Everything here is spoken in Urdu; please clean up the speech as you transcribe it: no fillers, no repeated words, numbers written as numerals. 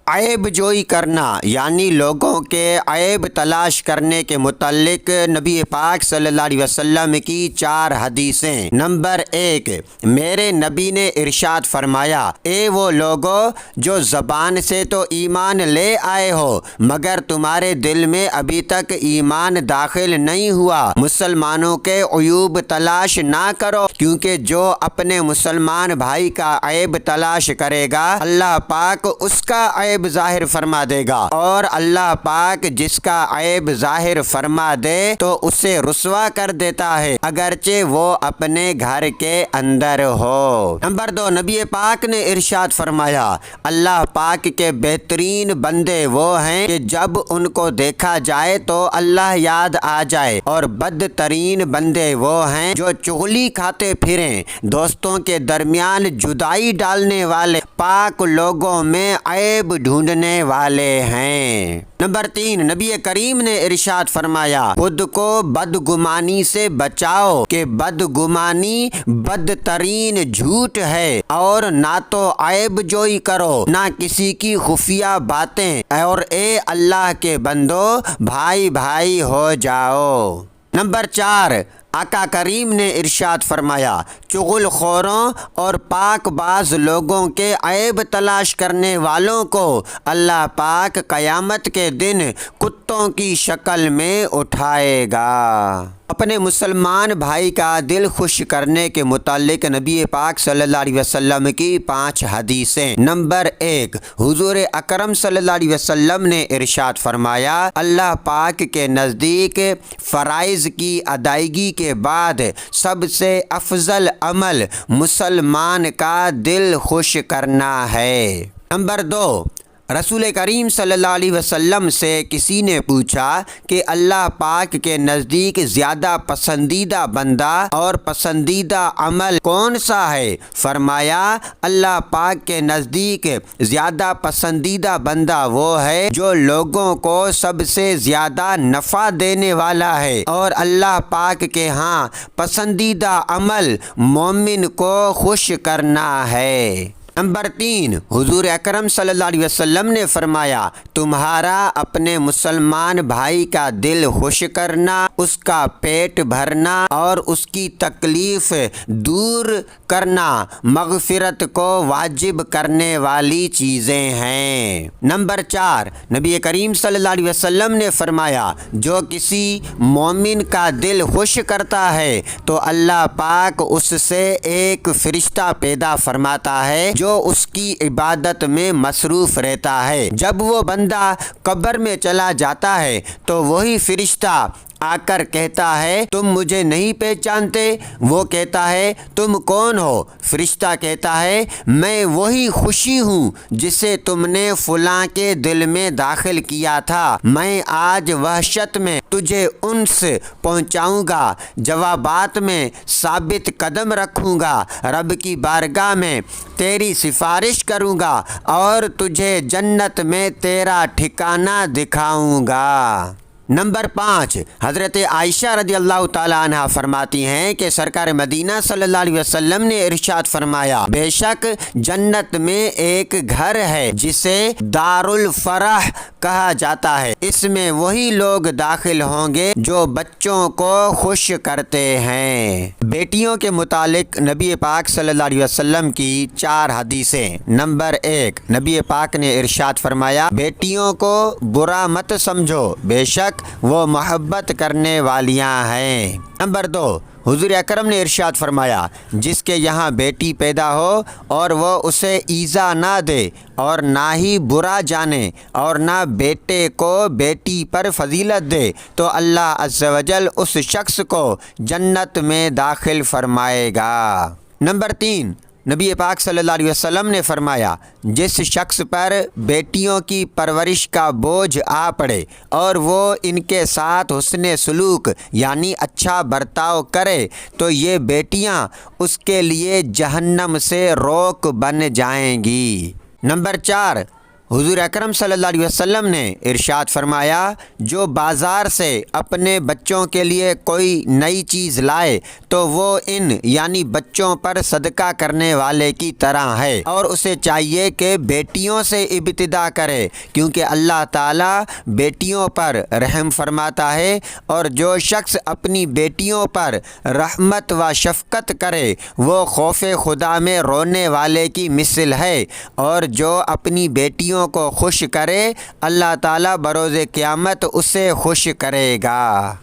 عیب جوئی کرنا یعنی لوگوں کے عیب تلاش کرنے کے متعلق نبی پاک صلی اللہ علیہ وسلم کی 4 حدیثیں۔ نمبر 1، میرے نبی نے ارشاد فرمایا، اے وہ لوگو جو زبان سے تو ایمان لے آئے ہو مگر تمہارے دل میں ابھی تک ایمان داخل نہیں ہوا، مسلمانوں کے عیوب تلاش نہ کرو، کیونکہ جو اپنے مسلمان بھائی کا عیب تلاش کرے گا اللہ پاک اس کا عیب ظاہر فرما دے گا، اور اللہ پاک جس کا عیب ظاہر فرما دے تو اسے رسوا کر دیتا ہے اگرچہ وہ اپنے گھر کے اندر ہو۔ نمبر 2، نبی پاک نے ارشاد فرمایا، اللہ پاک کے بہترین بندے وہ ہیں کہ جب ان کو دیکھا جائے تو اللہ یاد آ جائے، اور بدترین بندے وہ ہیں جو چغلی کھاتے پھریں، دوستوں کے درمیان جدائی ڈالنے والے، پاک لوگوں میں عیب ڈھونڈنے والے ہیں۔ نمبر 3، نبی کریم نے ارشاد فرمایا، خود کو بدگمانی سے بچاؤ کہ بدگمانی بدترین جھوٹ ہے، اور نہ تو عیب جوئی کرو نہ کسی کی خفیہ باتیں، اور اے اللہ کے بندو بھائی بھائی ہو جاؤ۔ نمبر 4، آقا کریم نے ارشاد فرمایا، چغل خوروں اور پاک باز لوگوں کے عیب تلاش کرنے والوں کو اللہ پاک قیامت کے دن کتوں کی شکل میں اٹھائے گا۔ اپنے مسلمان بھائی کا دل خوش کرنے کے متعلق نبی پاک صلی اللہ علیہ وسلم کی 5 حدیثیں۔ نمبر 1، حضور اکرم صلی اللہ علیہ وسلم نے ارشاد فرمایا، اللہ پاک کے نزدیک فرائض کی ادائیگی کے بعد سب سے افضل عمل مسلمان کا دل خوش کرنا ہے۔ نمبر 2، رسول کریم صلی اللہ علیہ وسلم سے کسی نے پوچھا کہ اللہ پاک کے نزدیک زیادہ پسندیدہ بندہ اور پسندیدہ عمل کون سا ہے؟ فرمایا، اللہ پاک کے نزدیک زیادہ پسندیدہ بندہ وہ ہے جو لوگوں کو سب سے زیادہ نفع دینے والا ہے، اور اللہ پاک کے ہاں پسندیدہ عمل مومن کو خوش کرنا ہے۔ نمبر 3، حضور اکرم صلی اللہ علیہ وسلم نے فرمایا، تمہارا اپنے مسلمان بھائی کا دل خوش کرنا، اس کا پیٹ بھرنا اور اس کی تکلیف دور کرنا مغفرت کو واجب کرنے والی چیزیں ہیں۔ نمبر 4، نبی کریم صلی اللہ علیہ وسلم نے فرمایا، جو کسی مومن کا دل خوش کرتا ہے تو اللہ پاک اس سے ایک فرشتہ پیدا فرماتا ہے جو اس کی عبادت میں مصروف رہتا ہے۔ جب وہ بندہ قبر میں چلا جاتا ہے تو وہی فرشتہ آ کر کہتا ہے، تم مجھے نہیں پہچانتے؟ وہ کہتا ہے، تم کون ہو؟ فرشتہ کہتا ہے، میں وہی خوشی ہوں جسے تم نے فلاں کے دل میں داخل کیا تھا، میں آج وحشت میں تجھے انس پہنچاؤں گا، جوابات میں ثابت قدم رکھوں گا، رب کی بارگاہ میں تیری سفارش کروں گا اور تجھے جنت میں تیرا ٹھکانہ دکھاؤں گا۔ نمبر 5، حضرت عائشہ رضی اللہ تعالیٰ عنہ فرماتی ہیں کہ سرکار مدینہ صلی اللہ علیہ وسلم نے ارشاد فرمایا، بے شک جنت میں ایک گھر ہے جسے دار الفرح کہا جاتا ہے، اس میں وہی لوگ داخل ہوں گے جو بچوں کو خوش کرتے ہیں۔ بیٹیوں کے متعلق نبی پاک صلی اللہ علیہ وسلم کی 4 حدیثیں۔ نمبر 1، نبی پاک نے ارشاد فرمایا، بیٹیوں کو برا مت سمجھو، بے شک وہ محبت کرنے والیاں ہیں۔ نمبر 2، حضور اکرم نے ارشاد فرمایا، جس کے یہاں بیٹی پیدا ہو اور وہ اسے ایذا نہ دے اور نہ ہی برا جانے اور نہ بیٹے کو بیٹی پر فضیلت دے تو اللہ عز و جل اس شخص کو جنت میں داخل فرمائے گا۔ نمبر 3، نبی پاک صلی اللہ علیہ وسلم نے فرمایا، جس شخص پر بیٹیوں کی پرورش کا بوجھ آ پڑے اور وہ ان کے ساتھ حسن سلوک یعنی اچھا برتاؤ کرے تو یہ بیٹیاں اس کے لیے جہنم سے روک بن جائیں گی۔ نمبر 4، حضور اکرم صلی اللہ علیہ وسلم نے ارشاد فرمایا، جو بازار سے اپنے بچوں کے لیے کوئی نئی چیز لائے تو وہ ان یعنی بچوں پر صدقہ کرنے والے کی طرح ہے، اور اسے چاہیے کہ بیٹیوں سے ابتدا کرے، کیونکہ اللہ تعالیٰ بیٹیوں پر رحم فرماتا ہے، اور جو شخص اپنی بیٹیوں پر رحمت و شفقت کرے وہ خوف خدا میں رونے والے کی مثل ہے، اور جو اپنی بیٹیوں کو خوش کرے اللہ تعالیٰ بروز قیامت اسے خوش کرے گا۔